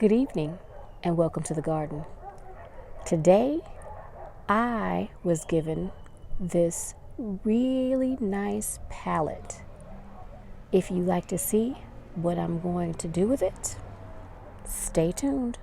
Good evening and welcome to the garden. Today I was given this really nice palette. If you like to see what I'm going to do with it, stay tuned.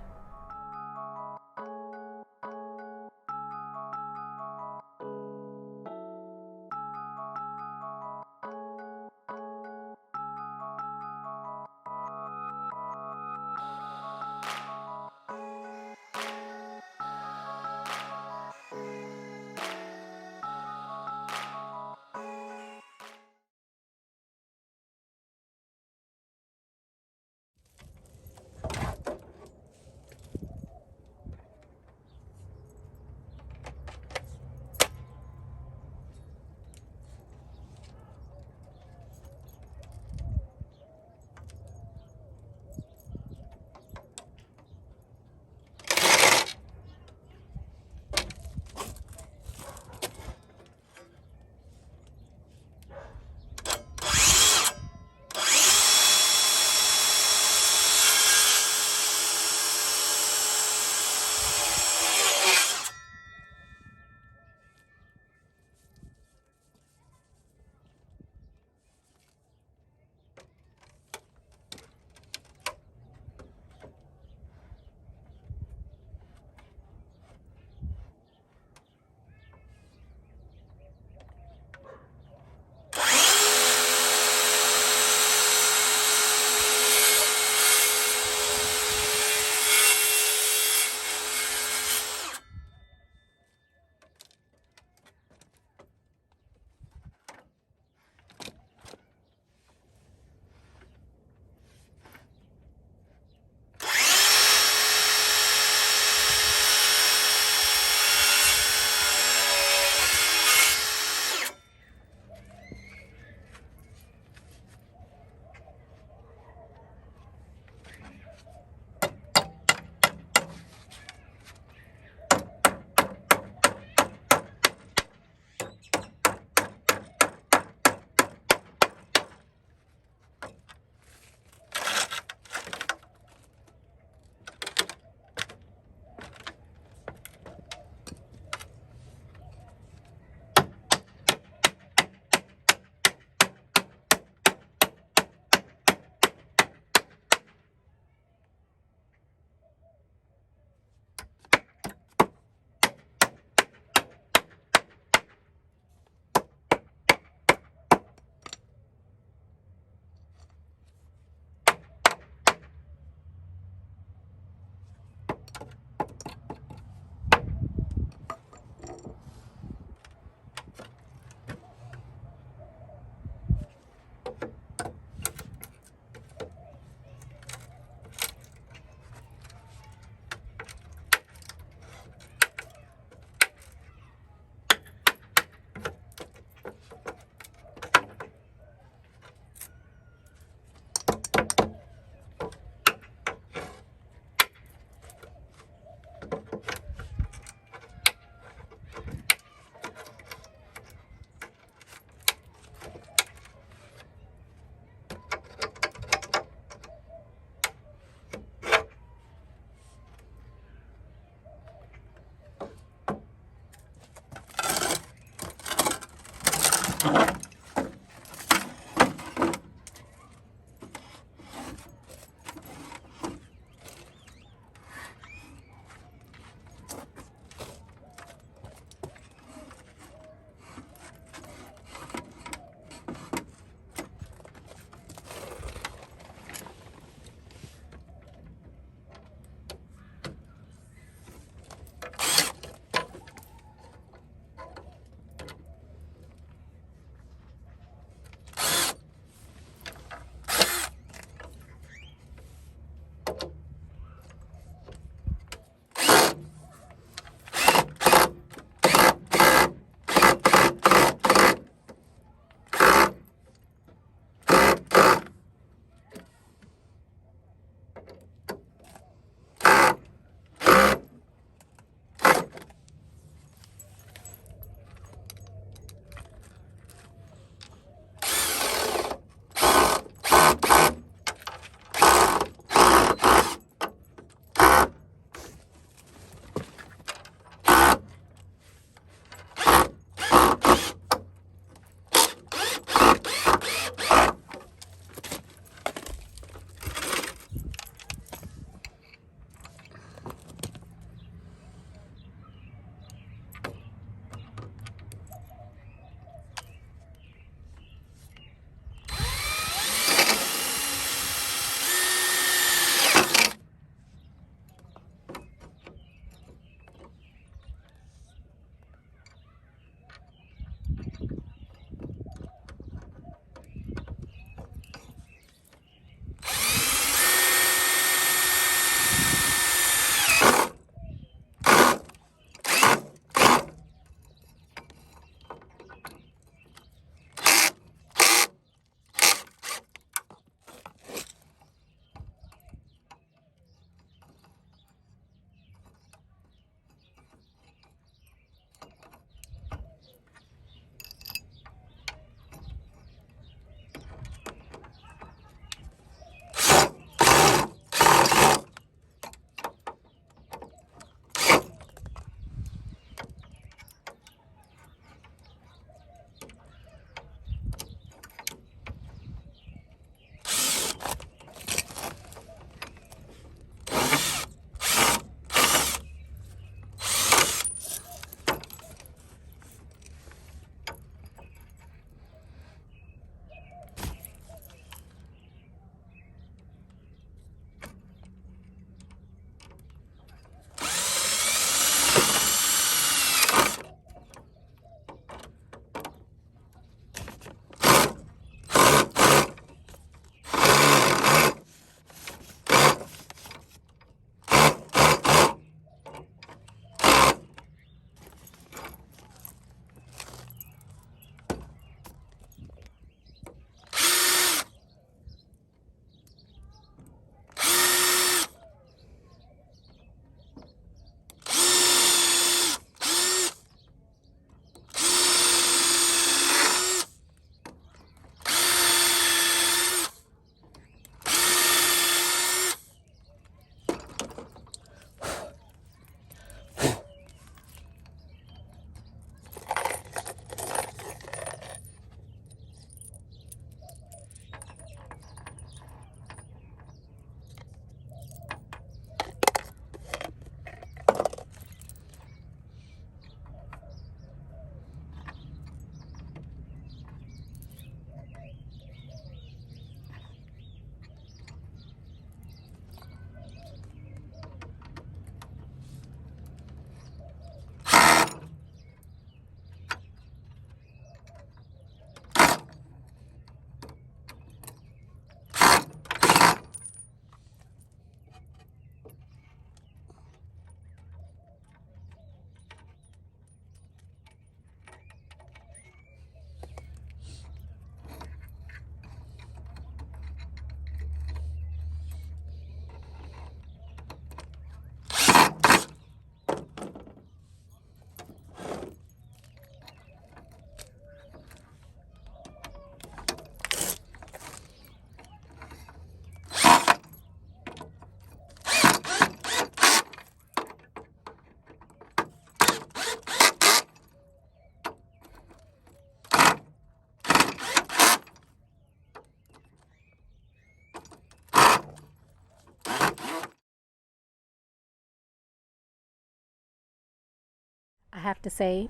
I have to say,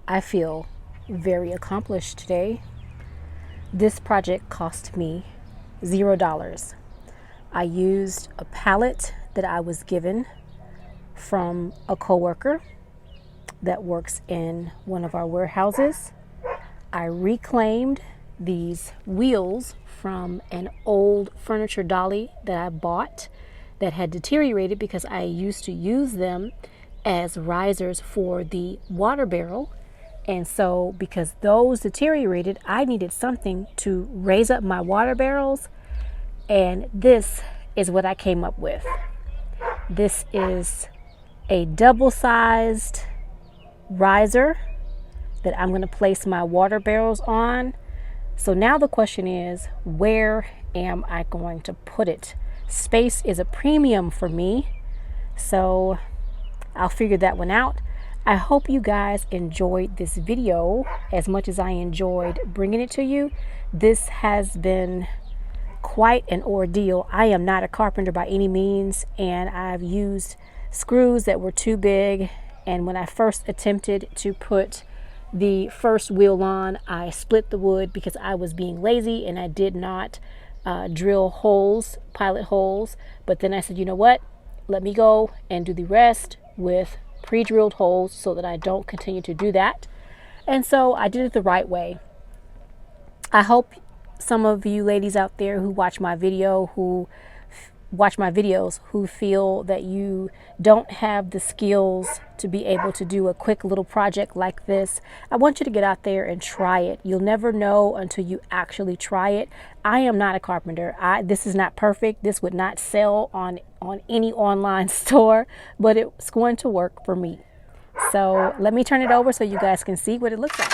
I feel very accomplished today. This project cost me $0. I used a pallet that I was given from a coworker that works in one of our warehouses. I reclaimed these wheels from an old furniture dolly that I bought that had deteriorated because I used to use them as risers for the water barrel. And so because those deteriorated, I needed something to raise up my water barrels. And this is what I came up with. This is a double-sized riser that I'm going to place my water barrels on. So now the question is, where am I going to put it? Space is a premium for me, so I'll figure that one out. I hope you guys enjoyed this video as much as I enjoyed bringing it to you. This has been quite an ordeal. I am not a carpenter by any means, and I've used screws that were too big. And when I first attempted to put the first wheel on, I split the wood because I was being lazy and I did not drill holes, pilot holes. But then I said, you know what? Let me go and do the rest with pre-drilled holes so that I don't continue to do that. And so I did it the right way. I hope some of you ladies out there who watch my videos who feel that you don't have the skills to be able to do a quick little project like this, I want you to get out there and try it. You'll never know until you actually try it. I am not a carpenter. This is not perfect. This would not sell on any online store, but it's going to work for me. So let me turn it over so you guys can see what it looks like.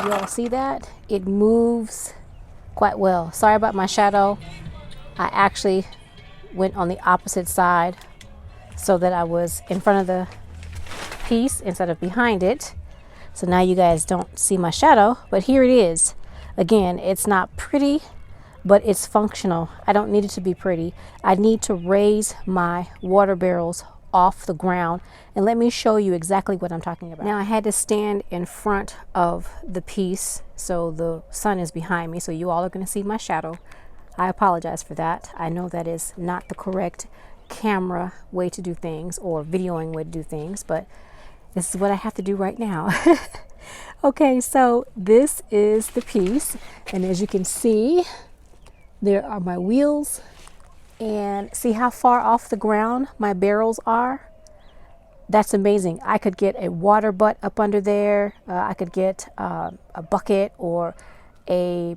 You all see that? It moves quite well. Sorry about my shadow. I actually went on the opposite side so that I was in front of the piece instead of behind it. So now you guys don't see my shadow, but here it is. Again, it's not pretty, but it's functional. I don't need it to be pretty. I need to raise my water barrels off the ground, and let me show you exactly what I'm talking about. Now I had to stand in front of the piece so the sun is behind me, so you all are going to see my shadow. I apologize for that. I know that is not the correct camera way to do things or videoing way to do things, but this is what I have to do right now. Okay, so this is the piece, and as you can see, there are my wheels. And see how far off the ground my barrels are? That's amazing. I could get a water butt up under there. I could get a bucket or a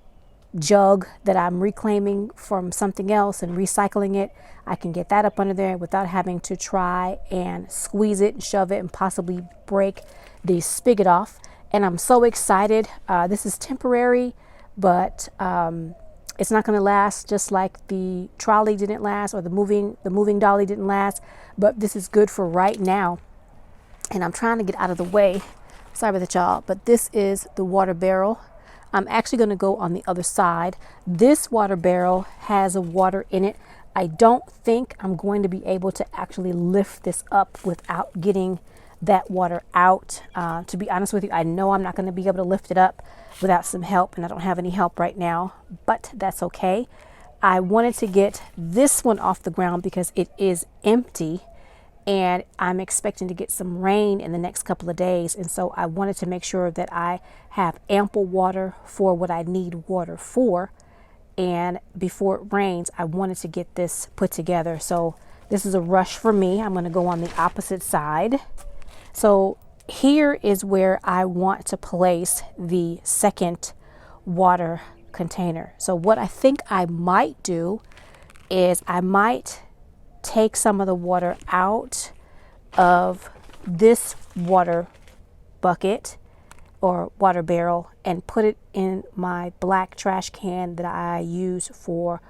jug that I'm reclaiming from something else and recycling it. I can get that up under there without having to try and squeeze it and shove it and possibly break the spigot off. And I'm so excited. This is temporary, but it's not going to last, just like the trolley didn't last or the moving dolly didn't last, but this is good for right now. And I'm trying to get out of the way. Sorry about that, y'all, but this is the water barrel. I'm actually going to go on the other side. This water barrel has water in it. I don't think I'm going to be able to actually lift this up without getting that water out. To be honest with you, I know I'm not going to be able to lift it up without some help, and I don't have any help right now, but that's okay. I wanted to get this one off the ground because it is empty, and I'm expecting to get some rain in the next couple of days, and so I wanted to make sure that I have ample water for what I need water for, and before it rains, I wanted to get this put together. So this is a rush for me. I'm going to go on the opposite side. So here is where I want to place the second water container. So what I think I might do is I might take some of the water out of this water bucket or water barrel and put it in my black trash can that I use for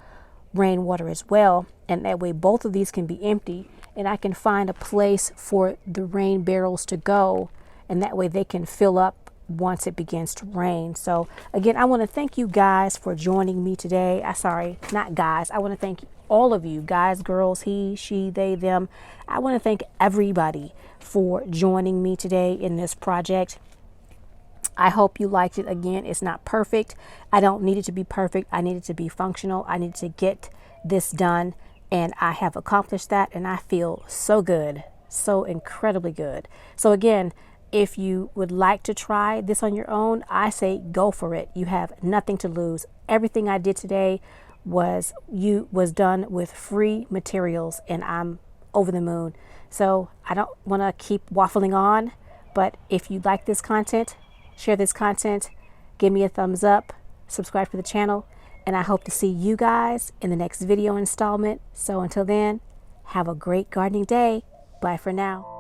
rainwater as well. And that way both of these can be empty, and I can find a place for the rain barrels to go, and that way they can fill up once it begins to rain. So again, I want to thank you guys for joining me today. Sorry, not guys. I want to thank all of you guys, girls, he, she, they, them. I want to thank everybody for joining me today in this project. I hope you liked it. Again, it's not perfect. I don't need it to be perfect. I need it to be functional. I need to get this done, and I have accomplished that, and I feel so good, so incredibly good. So again, if you would like to try this on your own, I say go for it. You have nothing to lose. Everything I did today was done with free materials, and I'm over the moon. So I don't want to keep waffling on, but if you like this content, share this content, give me a thumbs up, subscribe to the channel, and I hope to see you guys in the next video installment. So until then, have a great gardening day. Bye for now.